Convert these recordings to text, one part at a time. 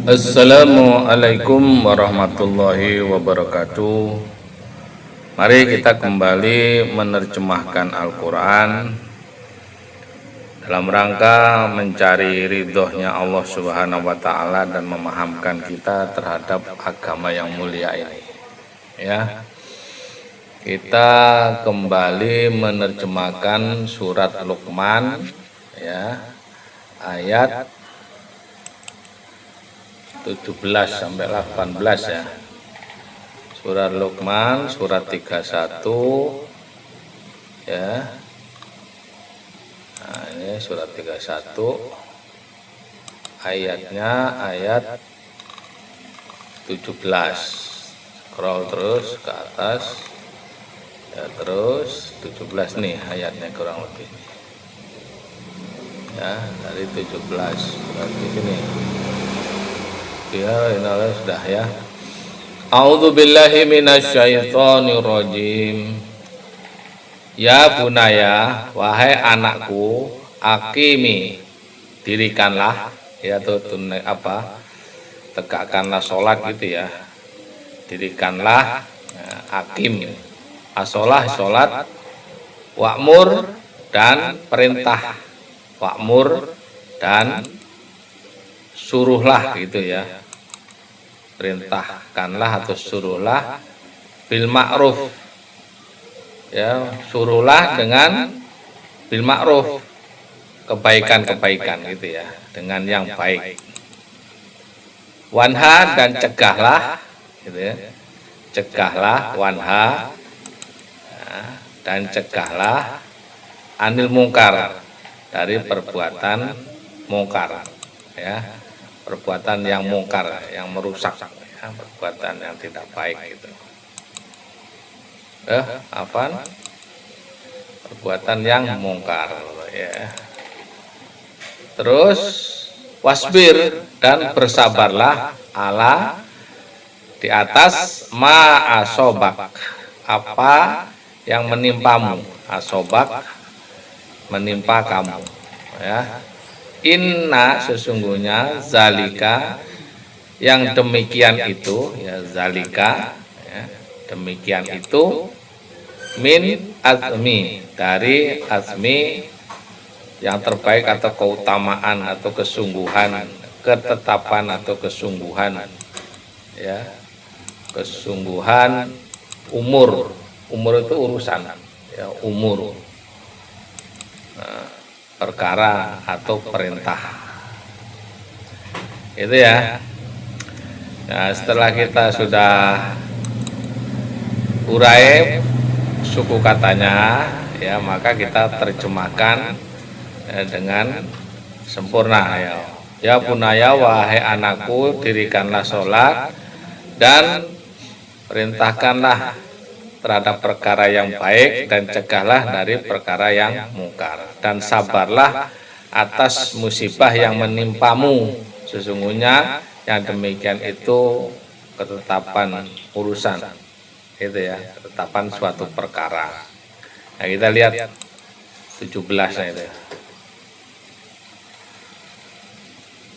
Assalamualaikum warahmatullahi wabarakatuh. Mari kita kembali menerjemahkan Al-Quran dalam rangka mencari ridhonya Allah Subhanahu wa Ta'ala dan memahamkan kita terhadap agama yang mulia ini. Ya, kita kembali menerjemahkan surat Luqman, ya, ayat 17 sampai 18 ya. Surat Luqman surat 31 ya. Nah, ini surat 31 ayatnya ayat 17. Scroll terus ke atas. Ya, terus 17 nih ayatnya kurang lebih. Ya, dari 17 berarti ini. Ya, ini sudah ya. A'udzu billahi minasyaitonir rajim. Ya bunaya, wahai anakku, aqimi, dirikanlah, ya tuh tegakkanlah sholat gitu ya. Dirikanlah, ya, aqim, as-sholah, sholat, wa'mur dan perintah, wa'mur dan suruhlah gitu ya. Perintahkanlah atau suruhlah bil ma'ruf, ya, suruhlah dengan bil ma'ruf, kebaikan-kebaikan gitu ya, dengan yang baik. Wanha dan cegahlah gitu ya. Cegahlah, wanha, ya, dan cegahlah anil mungkar, dari perbuatan mungkar ya. Perbuatan yang mungkar, yang merusak ya, perbuatan yang tidak baik itu. Perbuatan yang mungkar ya. Terus wasbir, dan bersabarlah ala, di atas ma asobak, apa yang menimpamu, asobak menimpa kamu ya. Inna, sesungguhnya, zalika, yang demikian itu ya, zalika ya, demikian itu, min azmi, dari azmi, yang terbaik atau keutamaan atau kesungguhan, ketetapan atau kesungguhan ya, kesungguhan umur itu urusan ya, umur, nah, perkara atau perintah itu ya. Nah, setelah kita sudah urai suku katanya ya, maka kita terjemahkan dengan sempurna ya. Ya bunaya, wahai anakku, dirikanlah sholat dan perintahkanlah terhadap perkara yang baik dan cegahlah dari perkara yang mungkar, dan sabarlah atas musibah yang menimpamu, sesungguhnya yang demikian itu ketetapan urusan itu ya, ketetapan suatu perkara. Nah, kita lihat 17-nya itu ya.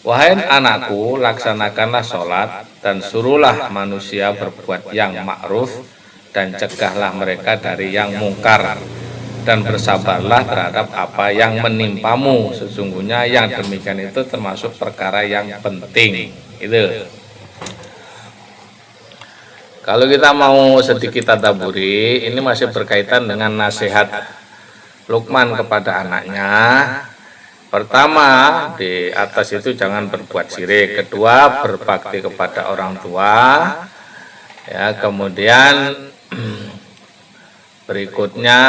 Wahai anakku, laksanakanlah sholat dan suruhlah manusia berbuat yang ma'ruf dan cegahlah mereka dari yang mungkar, dan bersabarlah terhadap apa yang menimpamu, sesungguhnya yang demikian itu termasuk perkara yang penting itu. Kalau kita mau sedikit tadabburi, ini masih berkaitan dengan nasihat Luqman kepada anaknya. Pertama, di atas itu jangan berbuat syirik. Kedua, berbakti kepada orang tua ya. Kemudian berikutnya,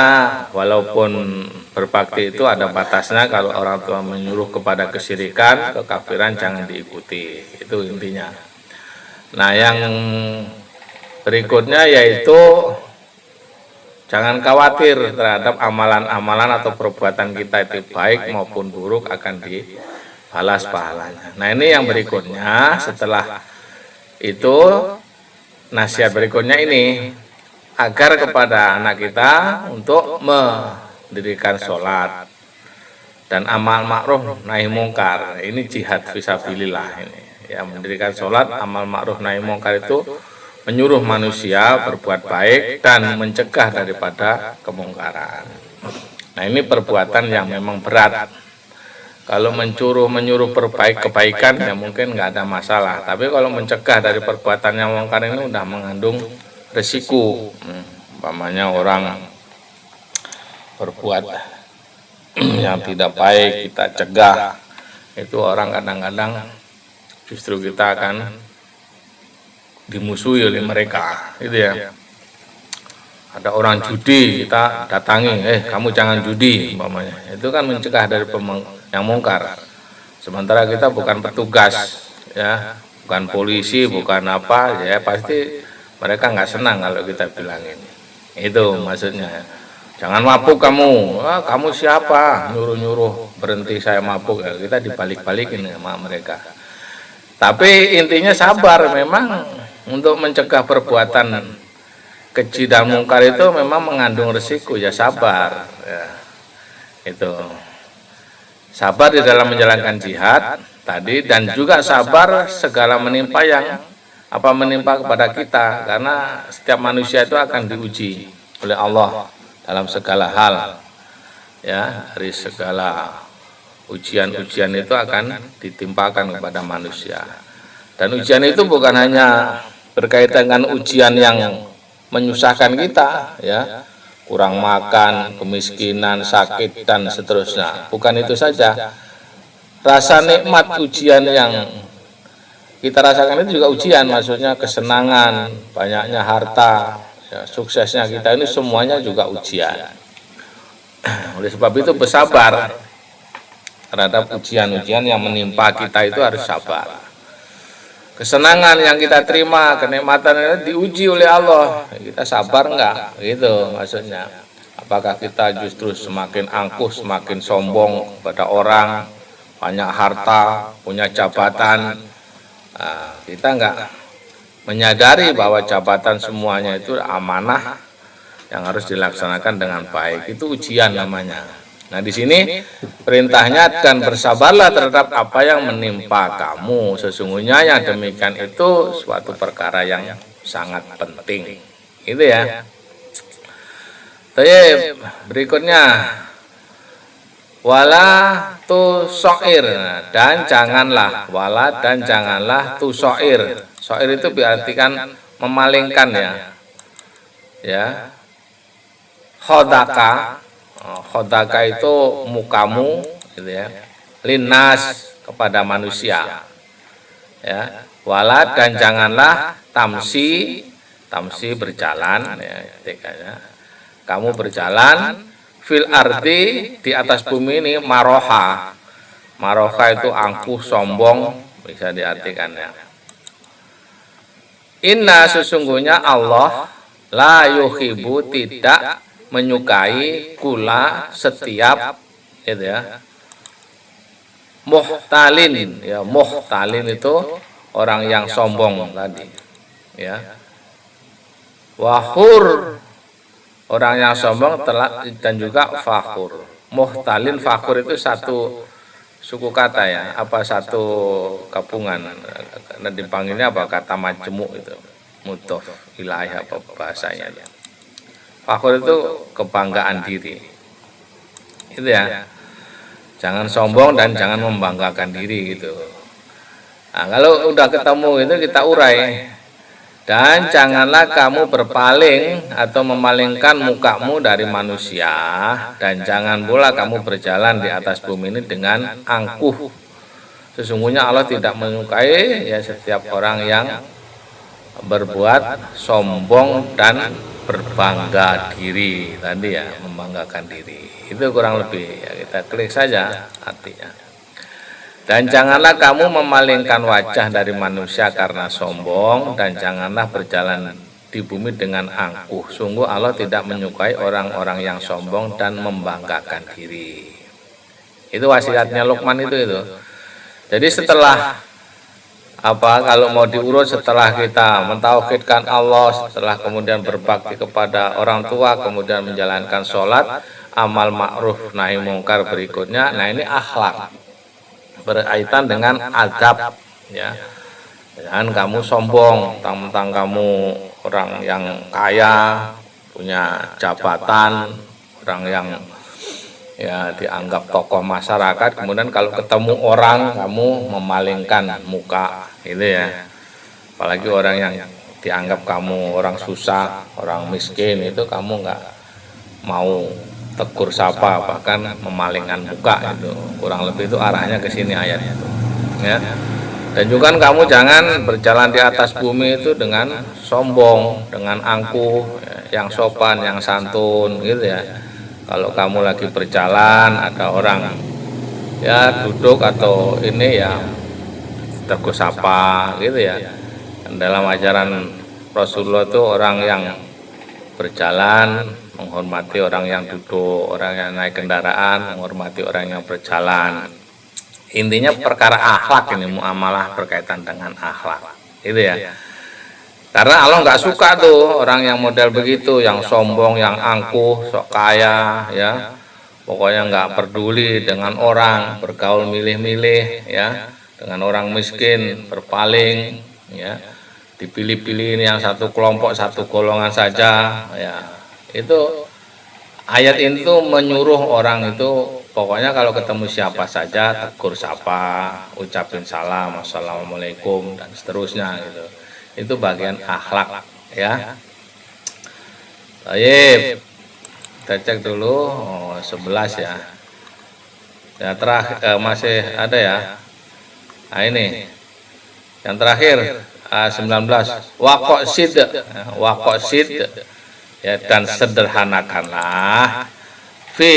walaupun berbakti itu ada batasnya, kalau orang tua menyuruh kepada kesyirikan, kekafiran, jangan diikuti. Itu intinya. Nah, yang berikutnya yaitu jangan khawatir terhadap amalan-amalan atau perbuatan kita itu baik maupun buruk akan dibalas pahalanya. Nah, ini yang berikutnya. Setelah itu, nasihat berikutnya ini, agar kepada anak kita untuk mendirikan sholat dan amal ma'ruf nahi mungkar. Ini jihad fisabilillah ini ya, mendirikan sholat, amal ma'ruf nahi mungkar itu menyuruh manusia berbuat baik dan mencegah daripada kemungkaran. Nah, ini perbuatan yang memang berat. Kalau menyuruh kebaikan ya mungkin nggak ada masalah. Tapi kalau mencegah dari perbuatan yang mungkar ini udah mengandung resiko. Umpamanya orang berbuat yang tidak baik kita cegah, itu orang kadang-kadang justru kita akan dimusuhi oleh mereka, gitu ya. Ada orang judi, kita datangi, kamu jangan judi, umpamanya. Itu kan mencegah dari yang mungkar. Sementara kita bukan petugas, ya, bukan polisi, bukan apa, ya pasti mereka nggak senang kalau kita bilangin. Itu maksudnya. Jangan mabuk kamu, kamu siapa? Nyuruh-nyuruh berhenti saya mabuk, ya, kita dibalik-balikin sama mereka. Tapi intinya sabar, memang untuk mencegah perbuatan keji dan mungkar itu memang mengandung resiko, ya sabar, ya. Itu sabar di dalam menjalankan jihad tadi, dan juga sabar segala menimpa menimpa kepada kita, karena setiap manusia itu akan diuji oleh Allah dalam segala hal, ya, dari segala ujian-ujian itu akan ditimpakan kepada manusia. Dan ujian itu bukan hanya berkaitan dengan ujian yang menyusahkan kita, ya, kurang makan, kemiskinan, sakit, dan seterusnya. Bukan itu saja, rasa nikmat ujian yang kita rasakan itu juga ujian, maksudnya kesenangan, banyaknya harta, ya, suksesnya kita, ini semuanya juga ujian. Oleh sebab itu bersabar terhadap ujian-ujian yang menimpa kita, itu harus sabar. Kesenangan yang kita terima, kenikmatan itu diuji oleh Allah, kita sabar enggak? Gitu maksudnya. Apakah kita justru semakin angkuh, semakin sombong pada orang, banyak harta, punya jabatan, kita enggak menyadari bahwa jabatan semuanya itu amanah yang harus dilaksanakan dengan baik. Itu ujian namanya. Nah, di sini perintahnya, dan bersabarlah terhadap apa yang menimpa kamu. Sesungguhnya yang demikian itu suatu perkara yang sangat penting. Itu ya. Baik, berikutnya wala tusoir, dan janganlah, wala dan janganlah tusoir. Soir itu berartikan memalingkan, ya. Ya. Khodaka, khodaka itu mukamu, gitu ya, linnas, kepada manusia, ya. Wala dan janganlah tamsi, tamsi berjalan, ya, ketikanya kamu berjalan fil ardi, di atas bumi ini, maroha, maroha itu angkuh, sombong, bisa diartikan, ya. Inna, sesungguhnya Allah, la yuhibbu, tidak menyukai, kula, setiap, gitu ya, muhtalin, ya, muhtalin itu orang yang sombong tadi, ya. Wahur, orang yang sombong, dan juga fakhur. Muhtalin, fakhur itu satu suku kata, ya, apa satu gabungan. Karena dipanggilnya apa, kata majemuk itu, mudhof ilaih, apa bahasanya, ya. Fakhur itu kebanggaan diri, itu ya. Jangan sombong dan jangan membanggakan diri, gitu. Nah, kalau udah ketemu itu kita urai. Dan janganlah kamu berpaling atau memalingkan mukamu dari manusia, dan jangan pula kamu berjalan di atas bumi ini dengan angkuh. Sesungguhnya Allah tidak menyukai, ya, setiap orang yang berbuat sombong dan berbangga diri tadi, ya, membanggakan diri. Itu kurang lebih, ya, kita klik saja artinya. Dan janganlah kamu memalingkan wajah dari manusia karena sombong, dan janganlah berjalan di bumi dengan angkuh. Sungguh Allah tidak menyukai orang-orang yang sombong dan membanggakan diri. Itu wasiatnya Luqman itu. Jadi setelah kalau mau diurut, setelah kita mentauhidkan Allah, setelah kemudian berbakti kepada orang tua, kemudian menjalankan sholat, amal ma'ruf nahi mungkar berikutnya. Nah, ini akhlak, berkaitan dengan adab, ya. Jangan kamu sombong, tentang kamu orang yang kaya, punya jabatan, orang yang ya dianggap tokoh masyarakat, kemudian kalau ketemu orang kamu memalingkan muka, gitu ya. Apalagi orang yang dianggap kamu orang susah, orang miskin, itu kamu nggak mau tegur sapa, bahkan memalingkan muka, itu kurang lebih itu arahnya ke sini ayat itu, ya. Dan juga kamu jangan berjalan di atas bumi itu dengan sombong, dengan angkuh, ya, yang sopan, yang santun, gitu ya. Kalau kamu lagi berjalan ada orang ya duduk atau ini ya tegur sapa, gitu ya. Dan dalam ajaran Rasulullah itu orang yang berjalan menghormati orang yang duduk, orang yang naik kendaraan menghormati orang yang berjalan. Intinya perkara akhlak ini, muamalah berkaitan dengan akhlak, gitu ya. Karena Allah nggak suka tuh orang yang model begitu, yang sombong, yang angkuh, sok kaya, ya. Pokoknya nggak peduli dengan orang, bergaul milih-milih, ya. Dengan orang miskin berpaling, ya. Dipilih-pilih ini yang satu kelompok, satu golongan saja, ya. Itu ayat ini tuh menyuruh orang itu pokoknya kalau ketemu siapa saja tegur sapa, ucapin salam, assalamualaikum dan seterusnya gitu. Itu bagian akhlak, ya. Baik, kita cek dulu. 11 ya. Ya terakhir masih ada ya. Nah ini yang terakhir 19. Waqsid ya, dan sederhanakanlah fi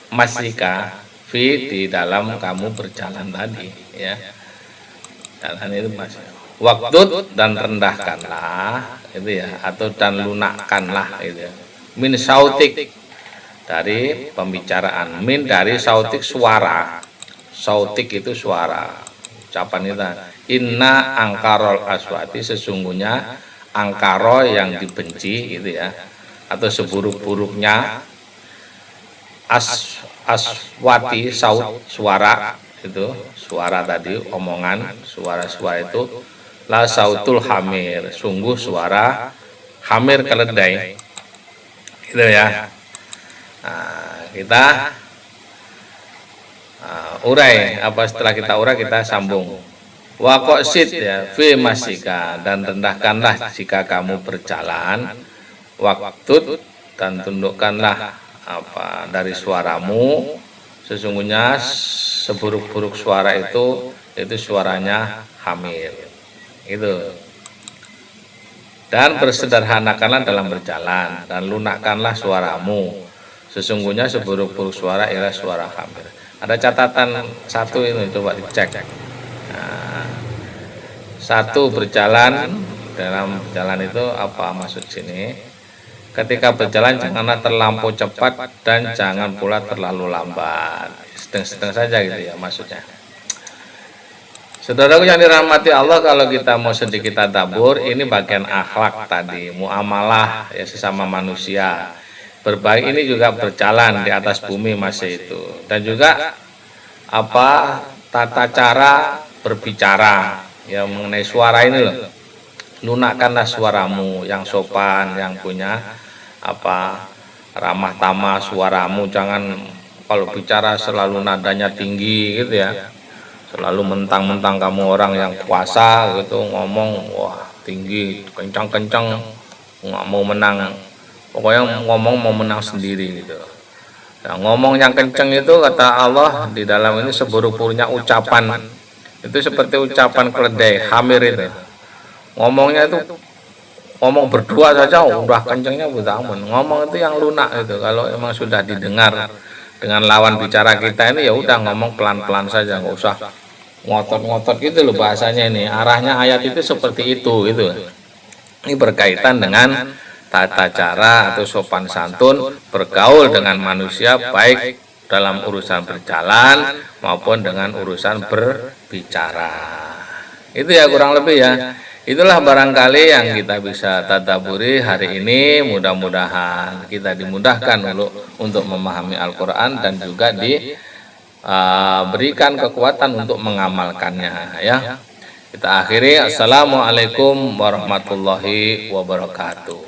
masika, fi di dalam kamu berjalan tadi, ya. Jalan itu masih waktu, dan rendahkanlah itu ya, atau dan lunakkanlah itu ya. Min sautik, dari pembicaraan, min dari sautik suara. Sautik itu suara, ucapan itu. Inna angkarol aswati, sesungguhnya angkaro yang dibenci gitu ya, atau seburuk-buruknya aswati, saut, suara itu, suara tadi, omongan, suara-suara itu, la sautul hamir, sungguh suara hamir, keledai, gitu ya. Nah, kita urai, apa setelah kita urai kita sambung. Waqsid ya, fi masika, dan rendahkanlah jika kamu berjalan, waktu, dan tundukkanlah apa dari suaramu, sesungguhnya seburuk-buruk suara itu suaranya hamir, itu. Dan bersederhanakanlah dalam berjalan, dan lunakkanlah suaramu, sesungguhnya seburuk-buruk suara ialah suara hamir. Ada catatan satu ini, coba dicek. Nah, satu, berjalan, dalam berjalan itu apa maksud sini? Ketika berjalan janganlah terlampau cepat dan jangan pula terlalu lambat, sedang-sedang saja gitu ya maksudnya. Saudaraku yang dirahmati Allah, kalau kita mau sedikit tadabbur, ini bagian akhlak tadi, muamalah ya sesama manusia. Berbaik ini juga berjalan di atas bumi masih itu, dan juga apa tata cara berbicara ya mengenai suara ini loh. Lunakkanlah suaramu yang sopan, yang punya apa ramah tamah suaramu, jangan kalau bicara selalu nadanya tinggi gitu ya, selalu mentang-mentang kamu orang yang kuasa gitu, ngomong wah tinggi, kencang-kencang, nggak mau menang, pokoknya ngomong mau menang sendiri gitu. Nah, ngomong yang kencang itu kata Allah di dalam ini seburuk-buruknya ucapan, itu seperti ucapan keledai hamir itu. Ngomongnya itu ngomong berdua saja udah kencangnya buta amun. Ngomong itu yang lunak itu, kalau emang sudah didengar dengan lawan bicara kita ini ya udah ngomong pelan-pelan saja, nggak usah ngotot-ngotot gitu loh bahasanya ini. Arahnya ayat itu seperti itu gitu. Ini berkaitan dengan tata cara atau sopan santun bergaul dengan manusia, baik dalam urusan berjalan maupun dengan urusan berbicara. Itu ya kurang lebih ya. Itulah barangkali yang kita bisa tadabburi hari ini. Mudah-mudahan kita dimudahkan untuk memahami Al-Quran dan juga berikan kekuatan untuk mengamalkannya ya. Kita akhiri, assalamualaikum warahmatullahi wabarakatuh.